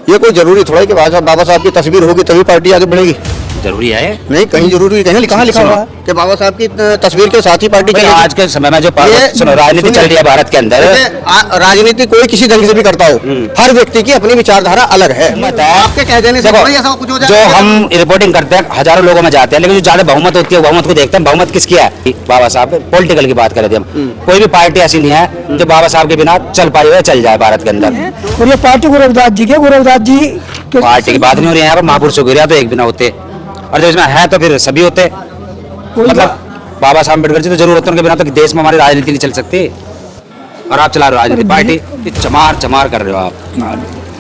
ये कोई जरूरी थोड़ा है कि बाबा साहब की तस्वीर होगी तभी पार्टी आगे बढ़ेगी। जरूरी है नहीं, कहीं जरूरी कहीं कहाँ लिखा हुआ है कि बाबा साहब की तस्वीर के साथ ही पार्टी चलेगी। आज के समय में जो राजनीति चल रही है भारत के अंदर, राजनीति कोई किसी ढंग से भी करता हो, हर व्यक्ति की अपनी विचारधारा अलग है। आपके कह देने से ऐसा कुछ हो जाए। जो हम रिपोर्टिंग करते हैं हजारों लोगों में जाते हैं, लेकिन जो ज्यादा बहुमत होती है बहुमत को देखते हैं। बहुमत किसकी है? बाबा साहब। पॉलिटिकल की बात करें हम, कोई भी पार्टी ऐसी नहीं है जो बाबा साहब के बिना चल पाई हुई चल जाए भारत के अंदर। और ये पार्टी गुरु रविदास जी पार्टी की बात नहीं हो रही है यहाँ पर। महापुरुषों की तो एक बिना होते, और जब इसमें है तो फिर सभी होते। मतलब बाबा साहब अम्बेडकर जी तो जरूर होते, उनके बिना तो देश में हमारी राजनीति नहीं चल सकती। और आप चला रहे हो राजनीति पार्टी, चमार कर रहे हो आप।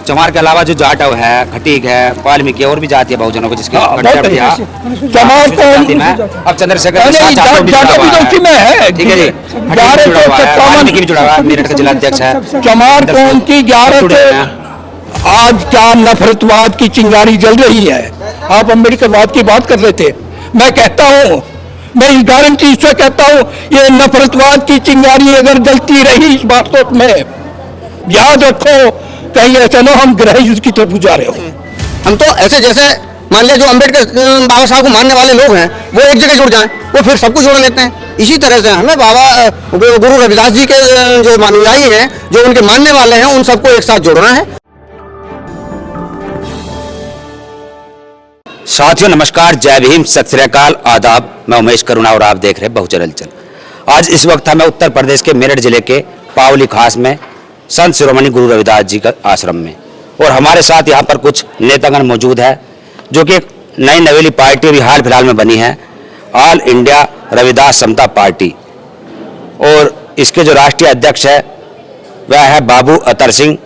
चमार के अलावा जो जाट है, खटीक है, वाल्मीकि और भी जाति है बहुजनों को, जिसके अब चंद्रशेखर ठीक है जी, वाल्मीकि भी जुड़ा हुआ है, मेरठ का जिला अध्यक्ष है। चमार कौम की ग्यारह आज क्या नफरतवाद की चिंगारी जल रही है। आप अम्बेडकरवाद की बात कर रहे थे, मैं कहता हूँ, मैं इस गारंटी से कहता हूँ, ये नफरतवाद की चिंगारी अगर जलती रही इस बात में, याद रखो कहीं ऐसा ना हम ग्रह युद्ध की तरफ जा रहे हो। हम तो ऐसे जैसे मान लिया जो अम्बेडकर बाबा साहब को मानने वाले लोग हैं वो एक जगह जुड़ जाएं, वो फिर सबको जोड़ लेते हैं। इसी तरह से हमें बाबा गुरु रविदास जी के जो अनुयायी हैं, जो उनके मानने वाले हैं, उन सबको एक साथ जोड़ना है। साथियों नमस्कार, जय भीम, सत श्री अकाल, आदाब। मैं उमेश करुणा और आप देख रहे हैं बहुजन हलचल। आज इस वक्त हमें उत्तर प्रदेश के मेरठ जिले के पावली खास में संत शिरोमणि गुरु रविदास जी का आश्रम में, और हमारे साथ यहाँ पर कुछ नेतागण मौजूद है जो कि एक नई नवेली पार्टी अभी हाल फिलहाल में बनी है, ऑल इंडिया रविदास समता पार्टी। और इसके जो राष्ट्रीय अध्यक्ष है वह है बाबू अतर सिंह,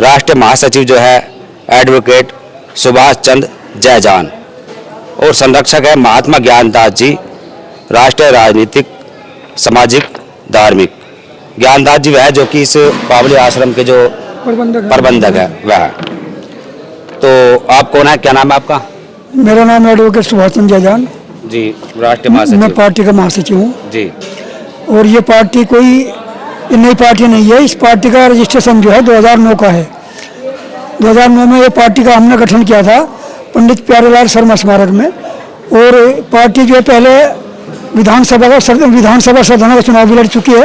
राष्ट्रीय महासचिव जो है एडवोकेट सुभाष चंद्र जयजान, और संरक्षक है महात्मा ज्ञानदास जी, राष्ट्रीय राजनीतिक सामाजिक धार्मिक। ज्ञानदास जी वह जो कि इस पावली आश्रम के जो प्रबंधक है वह। तो आप कौन है, क्या नाम है आपका? मेरा नाम है एडवोकेट सुभाष चंद्र जयजान जी, राष्ट्रीय महासचिव। मैं पार्टी का महासचिव हूँ जी। और ये पार्टी कोई नई पार्टी नहीं है। इस पार्टी का रजिस्ट्रेशन जो है 2009 का है। 2009 में ये पार्टी का हमने गठन किया था पंडित प्यारेलाल शर्मा स्मारक में। और पार्टी जो है पहले विधानसभा सदन का चुनाव भी लड़ चुकी है,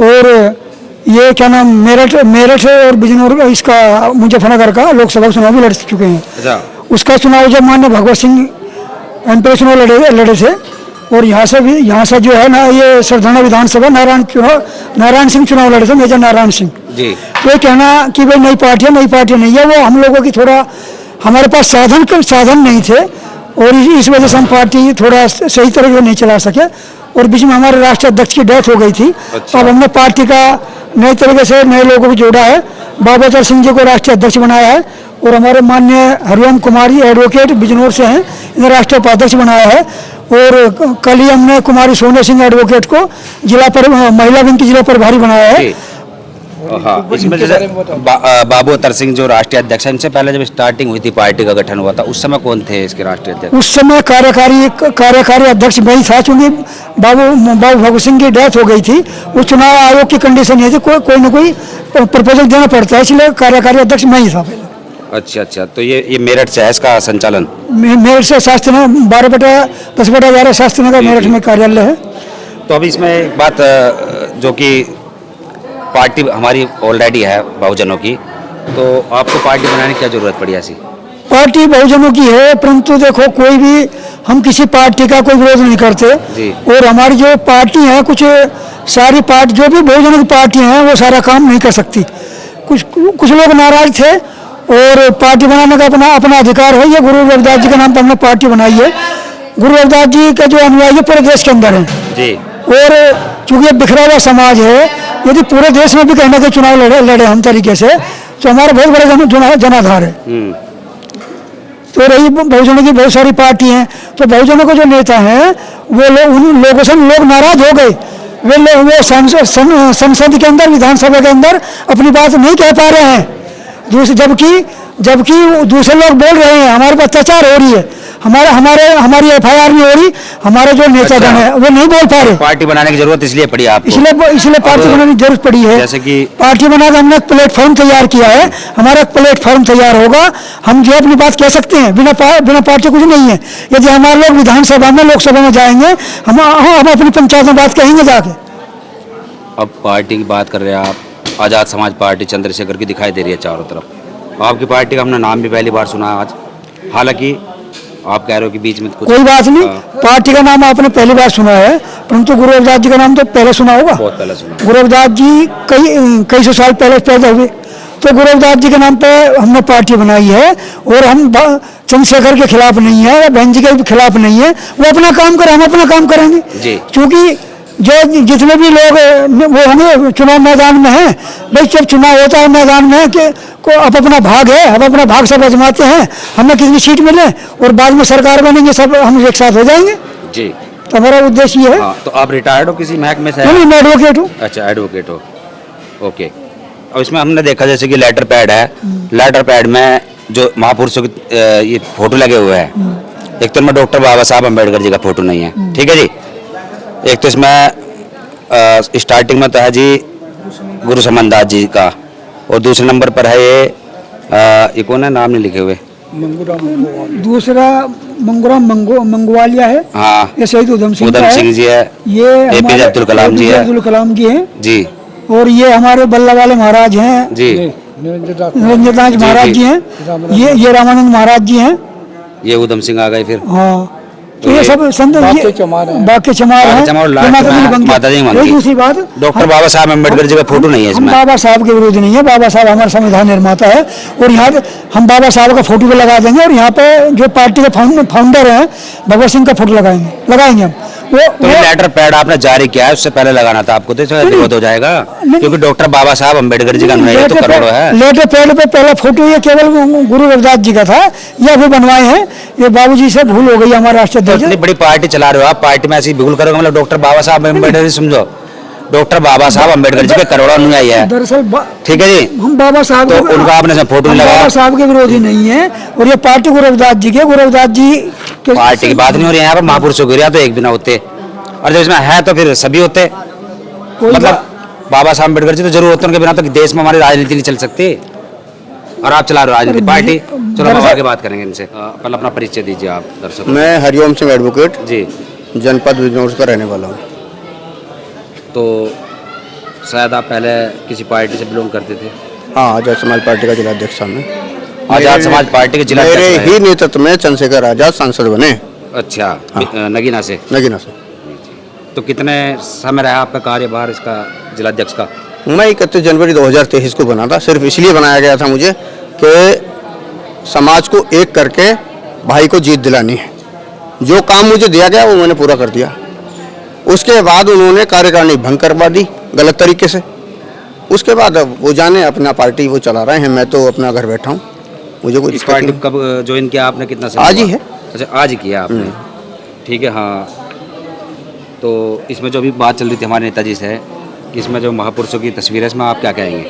और ये क्या नाम मेरठ और बिजनौर इसका मुजफ्फरनगर का लोकसभा चुनाव भी लड़ चुके हैं। उसका चुनाव जब माननीय भगवत सिंह एमपी चुनाव लड़े थे, और यहाँ से जो है ना ये सरधाना विधानसभा नारायण सिंह चुनाव लड़े थे, मेजर नारायण सिंह जी। तो ये कहना कि भाई नई पार्टी नहीं है, वो हम लोगों की थोड़ा हमारे पास साधन नहीं थे, और इस वजह से हम पार्टी थोड़ा सही तरह से नहीं चला सके, और बीच में हमारे राष्ट्रीय अध्यक्ष की डेथ हो गई थी। अच्छा। अब हमने पार्टी का नए तरीके से नए लोगों को जोड़ा है, बाबा अतर सिंह जी को राष्ट्रीय अध्यक्ष बनाया है, और हमारे माननीय हरिओम कुमारी एडवोकेट बिजनौर से हैं, इन्हें राष्ट्रीय उपाध्यक्ष बनाया है। और कल ही हमने कुमारी सोने सिंह एडवोकेट को महिला विंग की जिला प्रभारी बनाया है। हाँ, इसमें जैसे बाबू अतर सिंह जो राष्ट्रीय अध्यक्ष हैं, इनसे पहले जब स्टार्टिंग हुई थी पार्टी का गठन हुआ था, उस समय कौन थे इसके राष्ट्रीय अध्यक्ष? उस समय कार्यकारी अध्यक्ष वही था, चूंकि बाबू भगत सिंह की डेथ हो गई थी। उस चुनाव आयोग की कंडीशन ये थी कोई ना कोई प्रपोजल देना पड़ता है, इसलिए कार्यकारी अध्यक्ष मैं ही था पहले। अच्छा, तो ये मेरठ से है इसका संचालन? मेरठ से शास्त्री 12/10/11 शास्त्री नगर मेरठ में कार्यालय है। तो अभी इसमें एक बात जो कि पार्टी हमारी ऑलरेडी है बहुजनों की, तो आपको पार्टी बनाने की क्या जरूरत पड़ी ऐसी? पार्टी बहुजनों की है, परंतु देखो कोई भी हम किसी पार्टी का कोई विरोध नहीं करते जी। और हमारी जो पार्टी है, कुछ सारी पार्टी जो भी बहुजनों की पार्टी हैं वो सारा काम नहीं कर सकती। कुछ लोग नाराज थे, और पार्टी बनाने का अपना अधिकार है। ये गुरु रविदास जी के नाम पर हमने पार्टी बनाई है। गुरु रविदास जी का जो अनुयायी पूरे देश के अंदर है जी। और चूंकि बिखरा हुआ समाज है, यदि पूरे देश में भी कहीं ना कहीं चुनाव लड़े हम तरीके से, तो हमारा बहुत बड़ा जनाधार है। तो रही बहुजनों की बहुत सारी पार्टी हैं, तो बहुजनों के जो नेता हैं वो उन लोगों से लोग नाराज हो गए। वो संसद के अंदर, विधानसभा के अंदर अपनी बात नहीं कह पा रहे हैं। जबकि दूसरे लोग बोल रहे हैं हमारे पर अत्याचार हो रही है, हमारे हमारे हमारी FIR नहीं हो रही, हमारे जो नेतागण है वो नहीं बोल पा रहे, पार्टी बनाने की जरूरत इसलिए पड़ी आपको? इसलिए पार्टी बनाने की जरूरत पड़ी है। जैसे कि पार्टी बनाकर हमने एक प्लेटफॉर्म तैयार किया है, हमारा एक प्लेटफॉर्म तैयार होगा, हम जो अपनी बात कह सकते हैं, बिना पार्टी कुछ नहीं है। यदि हमारे लोग विधानसभा में लोकसभा में जाएंगे, हम अपनी पंचायत में बात कहेंगे जाके। अब पार्टी की बात कर रहे हैं आप, आज़ाद समाज पार्टी चंद्रशेखर की दिखाई दे रही है चारों तरफ। आपकी पार्टी का हमने नाम भी पहली बार सुना आज, हालांकि आप कह रहे हो कि बीच में कुछ कोई बात नहीं, पार्टी का नाम आपने पहली बार सुना है, परंतु गुरु रविदास जी का नाम तो पहले सुना होगा। बहुत पहले सुना। गुरु रविदास जी कई सौ साल पहले पैदा हुए, तो गुरु रविदास जी के नाम पे हमने पार्टी बनाई है। और हम चंद्रशेखर के खिलाफ नहीं है या बहन जी के खिलाफ नहीं है, वो अपना काम करे, हम अपना काम करेंगे जी। क्योंकि जो जितने भी लोग वो हमें चुनाव मैदान में हैं, भाई जब चुनाव होता है मैदान में कि को अब अपना भाग है, अब अपना भाग सब आजमाते हैं, हमें कितनी सीट मिले और बाद में सरकार बनेंगे, सब हम एक साथ हो जाएंगे जी। तो हमारा उद्देश्य ये है। हाँ, तो आप रिटायर्ड हो किसी महकमे से? नहीं, मैं एडवोकेट हूँ। अच्छा, एडवोकेट हो, ओके। अब इसमें हमने देखा जैसे कि लेटर पैड है, लेटर पैड में जो महापुरुषों की ये फोटो लगे हुए हैं, एक तो इनमें डॉक्टर बाबा साहब अम्बेडकर जी का फोटो नहीं है, ठीक है जी। एक तो इसमें स्टार्टिंग में तो है जी गुरु समनदास जी का, और दूसरे नंबर पर है ये कौन है, नाम नहीं लिखे हुए, दूसरा मंगूराम मंगवालिया है, हाँ, ये शहीद उधम सिंह जी है, ये APJ अब्दुल कलाम जी है, अब्दुल कलाम जी हैं जी, और ये हमारे बल्ला वाले महाराज हैं जी, निरंजन महाराज जी हैं, ये रामानंद महाराज जी हैं, ये उधम सिंह आ गए फिर। हाँ, तो ये सब संत बाकी चमार हैं, माता जी मंगी। दूसरी बात, डॉक्टर बाबा साहब अम्बेडकर जी का फोटो नहीं है हम इसमें। बाबा साहब के विरोधी नहीं है, बाबा साहब हमारे संविधान निर्माता है, और यहाँ पे हम बाबा साहब का फोटो भी लगा देंगे, और यहाँ पे जो पार्टी के फाउंडर हैं भगवत सिंह का फोटो लगाएंगे हम। तो लेटर पैड आपने जारी किया है, उससे पहले लगाना था आपको, तो विरोध हो जाएगा, क्योंकि डॉक्टर बाबा साहब अम्बेडकर जी का अनुयायी तो करोड़ों है। लेटर पैड पे पहला फोटो ये केवल गुरु रविदास जी का था, ये अभी बनवाए हैं, ये बाबूजी से भूल हो गई हमारे राष्ट्राध्यक्ष। इतनी बड़ी पार्टी चला रहे हो आप, पार्टी में ऐसी भूल करोगे, मतलब डॉक्टर बाबा साहब अम्बेडकर जी, समझो डॉक्टर बाबा साहब अम्बेडकर जी के करोड़ों अनुयायी है, दरअसल ठीक है जी। हम बाबा साहब तो उनका आपने फोटो नहीं लगाया, बाबा साहब के विरोधी नहीं है, और ये पार्टी गुरु रविदास जी के, गुरु रविदास जी पार्टी की बात नहीं हो रही है यहाँ पर, महापुरुषों की तो एक भी ना होते, और जब इसमें है तो फिर सभी होते, मतलब बाबा साहब अम्बेडकर जी तो जरूर होते, उनके बिना तो देश में हमारी राजनीति नहीं चल सकती, और आप चला रहे हो राजनीति पार्टी। चलो हम आगे बात करेंगे इनसे, पहले अपना परिचय दीजिए आप दर्शकों। मैं हरिओम सिंह एडवोकेट जी, जनपद बिजनौर का रहने वाला हूँ। तो शायद आप पहले किसी पार्टी से बिलोंग करते थे? हाँ, आजाद समाज पार्टी का जिलाध्यक्ष था मैं। आजाद समाज पार्टी के जिलाध्यक्ष मेरे रहे। ही नेतृत्व में चंद्रशेखर आजाद सांसद बने। अच्छा, नगीना से? नगीना से। तो कितने समय रहा आपका कार्यभार इसका जिलाध्यक्ष का? मैं 31 जनवरी 2023 को बना था, सिर्फ इसलिए बनाया गया था मुझे कि समाज को एक करके भाई को जीत दिलानी है। जो काम मुझे दिया गया वो मैंने पूरा कर दिया। उसके बाद उन्होंने कार्यकारिणी भंग करवा दी गलत तरीके से। उसके बाद अब वो जाने, अपना पार्टी वो चला रहे हैं, मैं तो अपना घर बैठा हूँ, मुझे कोई इस पार्टी कब ज्वाइन किया आपने, कितना समय? आज ही है। अच्छा, आज ही किया आपने, ठीक है। हाँ, तो इसमें जो अभी बात चल रही थी हमारे नेताजी से कि इसमें जो महापुरुषों की तस्वीर है, इसमें आप क्या कहेंगे?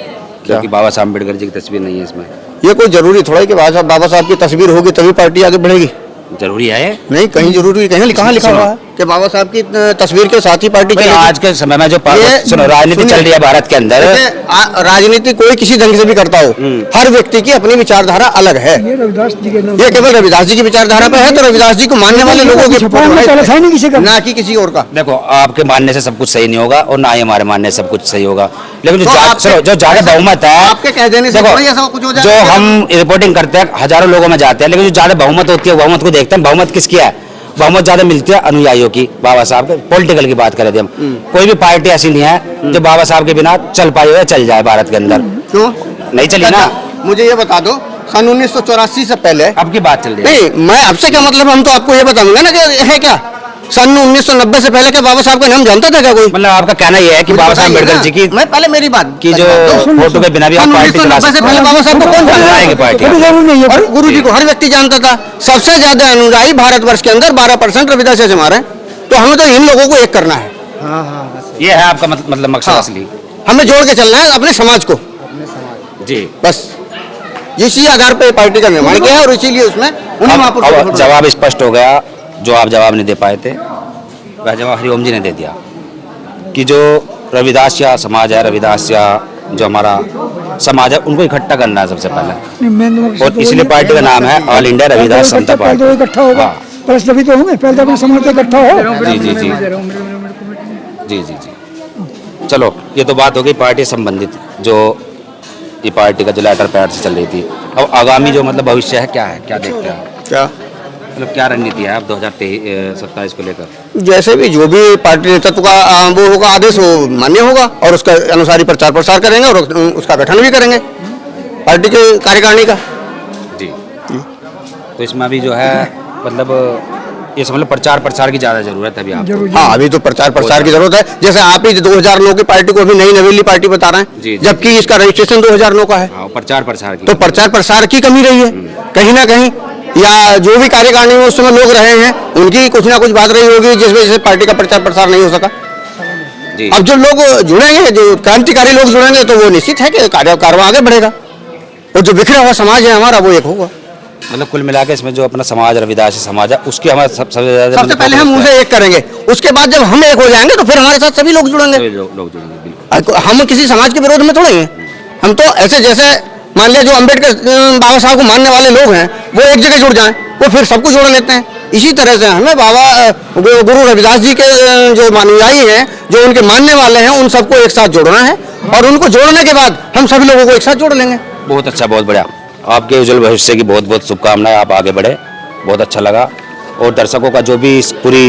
क्योंकि बाबा साहब अम्बेडकर जी की तस्वीर नहीं है इसमें। ये कोई जरूरी थोड़ा है कि बाबा साहब की तस्वीर होगी तभी पार्टी आगे बढ़ेगी? जरूरी है? नहीं, कहीं जरूरी, कहीं कहाँ लिखा हुआ है कि बाबा साहब की तस्वीर के साथ ही पार्टी चलेगी? आज के समय में जो सुनो राजनीति चल रही है भारत के अंदर, राजनीति कोई किसी ढंग से भी करता हो, हर व्यक्ति की अपनी विचारधारा अलग है। ये रविदास जी के नाम, ये केवल रविदास जी की विचारधारा पे है, तो रविदास जी को मानने वाले लोगों की ना कि किसी और का। देखो, आपके मानने से सब कुछ सही नहीं होगा और ना ही हमारे मानने से सब कुछ सही होगा, लेकिन जो ज्यादा बहुमत है, आपके कह देने से कुछ हो जो हम रिपोर्टिंग करते हैं हजारों लोगों में जाते हैं, लेकिन जो ज्यादा बहुमत होती है बहुमत को देखते हैं। बहुमत किसकी है? बहुमत ज्यादा मिलती है अनुयायियों की, बाबा साहब के। पॉलिटिकल की बात करें हम, कोई भी पार्टी ऐसी नहीं है जो बाबा साहब के बिना चल पाई हो, चल जाए भारत के अंदर। क्यों नहीं चली ना? मुझे ये बता दो, सन 1984 से पहले अब की बात चल रही है। नहीं, मैं आपसे क्या मतलब, हम तो आपको ये बताऊंगा ना कि है क्या सन 1990 से पहले के बाबा साहब का नाम जानता था क्या कोई? मतलब आपका कहना यह है कि बाबा साहब अम्बेडकर जी की, मैं पहले मेरी बात की जो फोटो के बिना भी आप पार्टी चला सकते से पहले बाबा साहब को कौन हैं? पार्टी और गुरु जी को हर व्यक्ति जानता था। सबसे ज्यादा अनुयायी भारतवर्ष के अंदर 12% रविदास से हमारे, तो हमें तो इन लोगों को एक करना है। ये है आपका मतलब मकसद असली? हमें जोड़ के चलना है अपने समाज को, जी बस। इसी आधार पर पार्टी का निर्माण किया है और इसीलिए उसमें उन्हें महापुरुषों को अब छोड़ा। जवाब स्पष्ट हो गया, जो आप जवाब नहीं दे पाए थे वह जवाब हरिओम जी ने दे दिया कि जो रविदासिया समाज है, रविदासिया जो हमारा समाज है, उनको इकट्ठा करना है सबसे पहले, नहीं, मैं तो और इसलिए पार्टी का नाम है ऑल इंडिया रविदास समता पहले तो पार्टी। इकट्ठा होगा, हाँ। प्लस तभी तो होंगे, पहले तो अपने समाज से इकट्ठा हो। जी जी जी जी जी जी। चलो ये तो बात हो गई पार्टी संबंधित, जो ये पार्टी का जो लेटर पैड से चल रही थी। अब आगामी जो मतलब भविष्य है क्या है, क्या देखते हैं, क्या मतलब क्या रणनीति है अब 2027 को लेकर? जैसे भी जो भी पार्टी नेतृत्व का वो होगा आदेश, वो मान्य होगा और उसके अनुसार ही प्रचार प्रसार करेंगे और उसका गठन भी करेंगे पार्टी के कार्यकारिणी का। जी। तो इसमें अभी जो है मतलब ये समझ लो प्रचार प्रसार की ज़्यादा जरूरत है अभी आपको। जरूर हाँ, अभी तो प्रचार प्रसार की जरूरत है। जैसे आप ही 2009 की पार्टी को अभी नई नवेली पार्टी बता रहे जी, हैं, जी, जबकि इसका रजिस्ट्रेशन 2009 का है। हाँ, प्रचार प्रसार की तो प्रचार प्रसार की कमी रही है कहीं ना कहीं, या जो भी कार्यकारिणी में उस समय लोग रहे हैं उनकी कुछ ना कुछ बात रही होगी जिस वजह से पार्टी का प्रचार प्रसार नहीं हो सका। जी। अब जो लोग जुड़ेंगे, जो क्रांतिकारी लोग जुड़ेंगे, तो वो निश्चित है कि कारवां आगे बढ़ेगा और जो बिखरा हुआ समाज है हमारा वो एक होगा। मतलब कुल मिला के इसमें जो अपना समाज रविदासी समाज है उसकी हमारे सबसे ज़्यादा सबसे पहले हम उसे एक करेंगे, उसके बाद जब हम एक हो जाएंगे तो फिर हमारे साथ सभी लोग जुड़ेंगे। लोग जुड़ेंगे बिल्कुल। हम किसी समाज के विरोध में थोड़े हैं। हम तो ऐसे जैसे मान लिया जो अम्बेडकर बाबा साहब को मानने वाले लोग हैं वो एक जगह जुड़ जाएं, वो फिर सबको जोड़ लेते हैं। इसी तरह से हमें बाबा गुरु रविदास जी के जो अनुयायी हैं, जो उनके मानने वाले हैं, उन सबको एक साथ जोड़ना है और उनको जोड़ने के बाद हम सभी लोगों को एक साथ जोड़ लेंगे। बहुत अच्छा, बहुत बढ़िया। आपके उज्जवल भविष्य की बहुत बहुत शुभकामनाएं, आप आगे बढ़े, बहुत अच्छा लगा। और दर्शकों का जो भी इस पूरी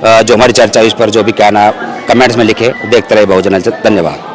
जो हमारी चर्चा इस पर जो भी कहना कमेंट्स में लिखे, देखते रहे बहुजन। धन्यवाद।